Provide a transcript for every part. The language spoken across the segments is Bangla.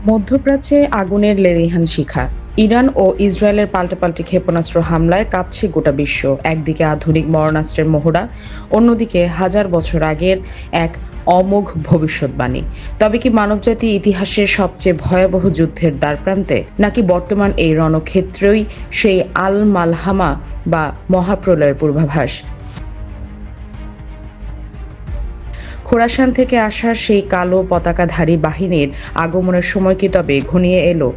মধ্যপ্রাচ্যে আগুনের লেলিহান শিখা। ইরান ও ইসরায়েলের পাল্টাপাল্টি ক্ষেপণাস্ত্র হামলায় কাঁপছে গোটা বিশ্ব। একদিকে আধুনিক মরণাস্ত্রের মহড়া, অন্যদিকে হাজার বছর আগের এক অমোঘ ভবিষ্যৎবাণী। তবে কি মানবজাতি ইতিহাসের সবচেয়ে ভয়াবহ যুদ্ধের দ্বারপ্রান্তে, নাকি বর্তমান এই রণক্ষেত্রই সেই আল মালহামা বা মহাপ্রলয়ের পূর্বাভাস? খোরাসান থেকে আসা সেই কালো পতাকাধারী বাহিনীর আগমনের সময় কি তবে ঘনিয়ে এলো?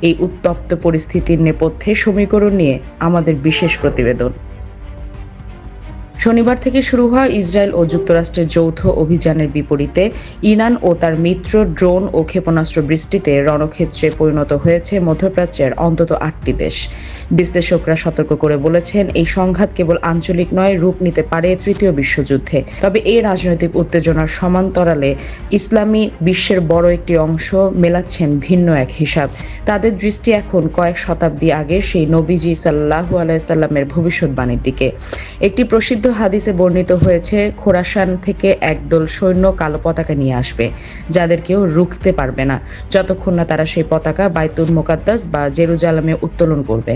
এই উত্তপ্ত পরিস্থিতির নেপথ্যে সমীকরণ নিয়ে আমাদের বিশেষ প্রতিবেদন। শনিবার থেকে শুরু হওয়া ইসরায়েল ও যুক্তরাষ্ট্রের যৌথ অভিযানের বিপরীতে ইরান ও তার মিত্র ড্রোন ও ক্ষেপণাস্ত্র বৃষ্টিতে রণক্ষেত্রে পরিণত হয়েছে মধ্যপ্রাচ্যের অন্তত ৮টি দেশ। বিশ্লেষকরা সতর্ক করে বলেছেন, এই সংঘাত কেবল আঞ্চলিক নয়, রূপ নিতে পারে তৃতীয় বিশ্বযুদ্ধে। তবে এই রাজনৈতিক উত্তেজনার সমান্তরালে ইসলামী বিশ্বের বড় একটি অংশ মেলাচ্ছেন ভিন্ন এক হিসাব। তাদের দৃষ্টি এখন কয়েক শতাব্দী আগের সেই নবীজি সাল্লাল্লাহু আলাইহি সাল্লামের ভবিষ্যৎবাণীর দিকে। একটি প্রসিদ্ধ হাদিসে বর্ণিত হয়েছে, খোরাসান থেকে একদল সৈন্য কালো পতাকা নিয়ে আসবে, যাদের কেউ রুখতে পারবে না যতক্ষণ না তারা সেই পতাকা বাইতুল মুকাদ্দাস বা জেরুজালেমে উত্তোলন করবে।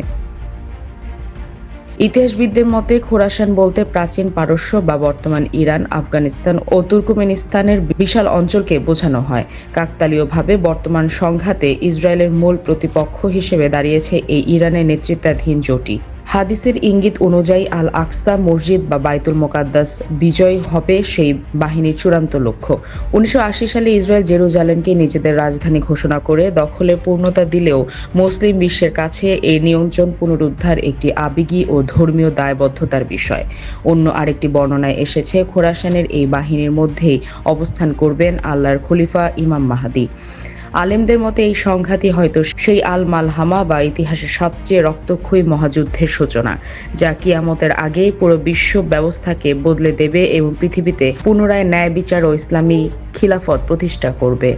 ইতিহাসবিদদের মতে খোরাসান বলতে প্রাচীন পারস্য বা বর্তমান ইরান, আফগানিস্তান ও তুর্কমেনিস্তানের বিশাল অঞ্চলকে বোঝানো হয়। কাকতালীয়ভাবে বর্তমান সংঘাতে ইসরায়েলের মূল প্রতিপক্ষ হিসেবে দাঁড়িয়েছে এই ইরানের নেতৃত্বাধীন জোটই। হাদিসের ইঙ্গিত অনুযায়ী আল আকসা মসজিদ বা বাইতুল মোকাদ্দাস বিজয় হবে সেই বাহিনীর চূড়ান্ত লক্ষ্য। ১৯৮০ সালে ইসরায়েল জেরুজালেমকে নিজেদের রাজধানী ঘোষণা করে দখলের পূর্ণতা দিলেও মুসলিম বিশ্বের কাছে এই নিয়ন্ত্রণ পুনরুদ্ধার একটি আবেগী ও ধর্মীয় দায়বদ্ধতার বিষয়। অন্য আরেকটি বর্ণনায় এসেছে, খোরাসানের এই বাহিনীর মধ্যেই অবস্থান করবেন আল্লাহর খলিফা ইমাম মাহদী। আলেমদের মতে এই সংঘাতই হয়তো সেই আল মালহামা বা ইতিহাসের সবচেয়ে রক্তক্ষয়ী মহাযুদ্ধের সূচনা, যা কিয়ামতের আগেই পুরো বিশ্ব ব্যবস্থাকে বদলে দেবে এবং পৃথিবীতে পুনরায় ন্যায় বিচার ও ইসলামী খিলাফত প্রতিষ্ঠা করবে।